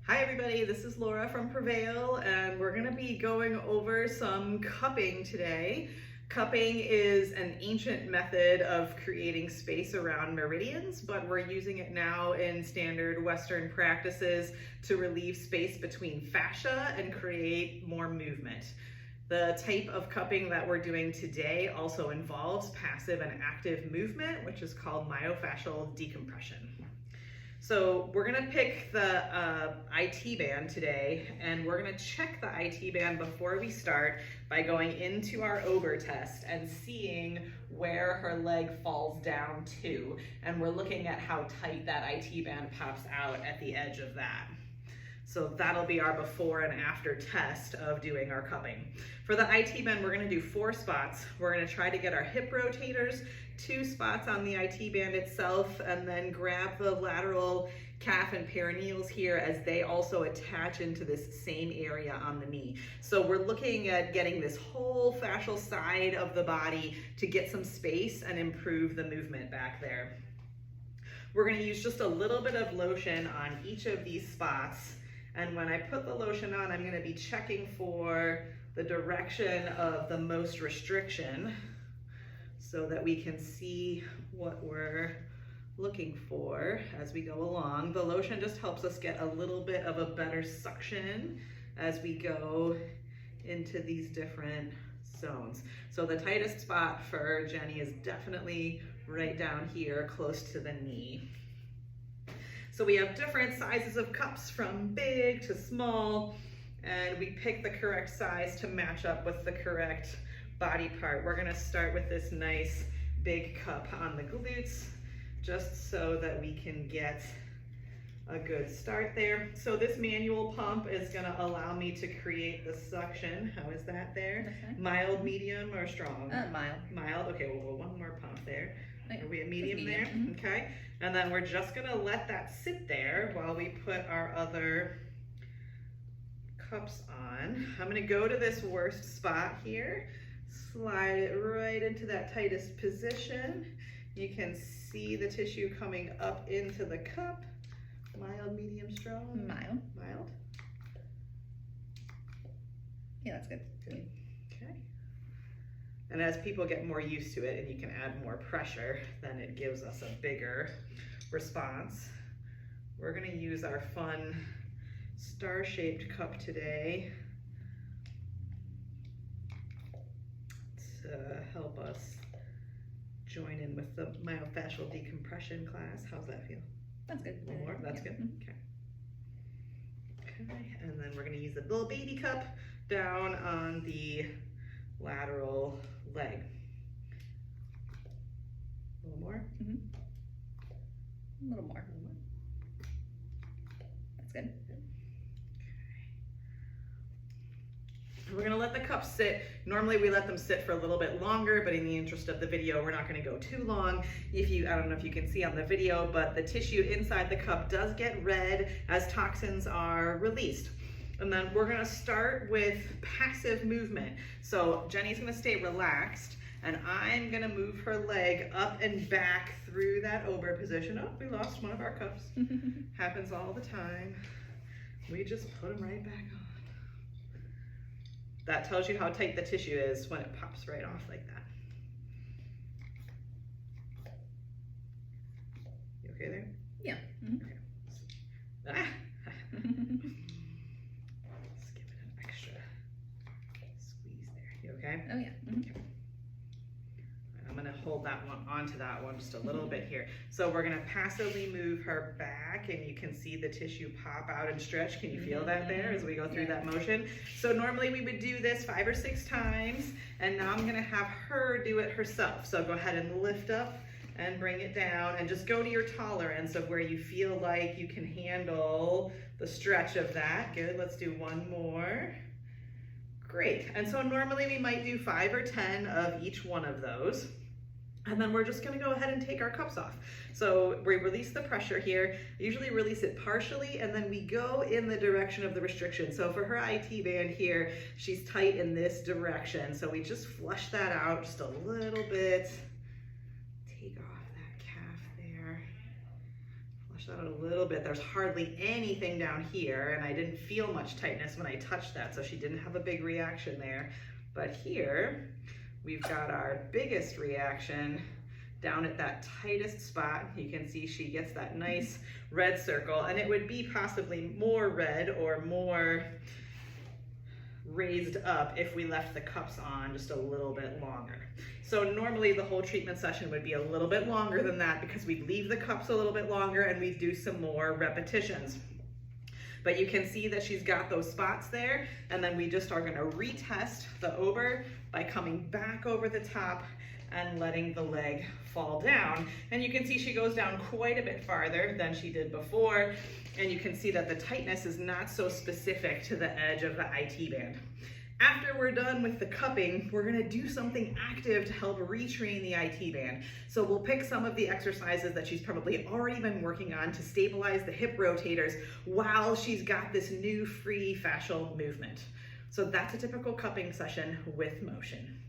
Hi everybody, this is Laura from Prevail, and we're going to be going over some cupping today. Cupping is an ancient method of creating space around meridians, but we're using it now in standard Western practices to relieve space between fascia and create more movement. The type of cupping that we're doing today also involves passive and active movement, which is called myofascial decompression. So we're gonna pick the IT band today, and we're gonna check the IT band before we start by going into our Ober test and seeing where her leg falls down to. And we're looking at how tight that IT band pops out at the edge of that. So that'll be our before and after test of doing our cupping. For the IT band, we're gonna do 4 spots. We're gonna try to get our hip rotators, 2 spots on the IT band itself, and then grab the lateral calf and perineals here as they also attach into this same area on the knee. So we're looking at getting this whole fascial side of the body to get some space and improve the movement back there. We're gonna use just a little bit of lotion on each of these spots. And when I put the lotion on, I'm gonna be checking for the direction of the most restriction so that we can see what we're looking for as we go along. The lotion just helps us get a little bit of a better suction as we go into these different zones. So the tightest spot for Jenny is definitely right down here, close to the knee. So we have different sizes of cups from big to small, and we pick the correct size to match up with the correct body part. We're gonna start with this nice big cup on the glutes, just so that we can get a good start there. So this manual pump is gonna allow me to create the suction. How is that there? Okay. Mild, medium, or strong? Mild. Mild, okay, we'll go one more pump there. Are we at medium medium there? Mm-hmm. Okay. And then we're just gonna let that sit there while we put our other cups on. I'm gonna go to this worst spot here, slide it right into that tightest position. You can see the tissue coming up into the cup. Mild, medium, strong? Mild. Mild. Yeah, that's good. Good. Okay. And as people get more used to it and you can add more pressure, then it gives us a bigger response. We're gonna use our fun star-shaped cup today to help us join in with the myofascial decompression class. How's that feel? That's good. A little more? That's yeah. good. Okay. Okay, and then we're gonna use the little baby cup down on the lateral leg. A little more? Mm-hmm. A little more. That's good. We're gonna let the cups sit. Normally we let them sit for a little bit longer, but in the interest of the video, we're not gonna go too long. I don't know if you can see on the video, but the tissue inside the cup does get red as toxins are released. And then we're gonna start with passive movement. So Jenny's gonna stay relaxed, and I'm gonna move her leg up and back through that Ober position. Oh, we lost one of our cups. Happens all the time. We just put them right back on. That tells you how tight the tissue is when it pops right off like that. You okay there? Yeah. Mm-hmm. Okay. Ah. Let's give it an extra squeeze there. You okay? Oh yeah. Mm-hmm. Okay. I'm gonna hold that one onto that one just a little bit here. So we're gonna passively move her back, and you can see the tissue pop out and stretch. Can you feel that there as we go through that motion? So normally we would do this 5 or 6 times, and now I'm gonna have her do it herself. So go ahead and lift up and bring it down, and just go to your tolerance of where you feel like you can handle the stretch of that. Good, let's do one more. Great, and so normally we might do 5 or 10 of each one of those. And then we're just gonna go ahead and take our cups off. So we release the pressure here, usually release it partially, and then we go in the direction of the restriction. So for her IT band here, she's tight in this direction. So we just flush that out just a little bit. Take off that calf there. Flush push that out a little bit. There's hardly anything down here, and I didn't feel much tightness when I touched that, so she didn't have a big reaction there. But here, we've got our biggest reaction down at that tightest spot. You can see she gets that nice red circle, and it would be possibly more red or more raised up if we left the cups on just a little bit longer. So normally the whole treatment session would be a little bit longer than that because we'd leave the cups a little bit longer and we'd do some more repetitions. But you can see that she's got those spots there, and then we just are going to retest the over by coming back over the top and letting the leg fall down. And you can see she goes down quite a bit farther than she did before, and you can see that the tightness is not so specific to the edge of the IT band. After we're done with the cupping, we're gonna do something active to help retrain the IT band. So we'll pick some of the exercises that she's probably already been working on to stabilize the hip rotators while she's got this new free fascial movement. So that's a typical cupping session with motion.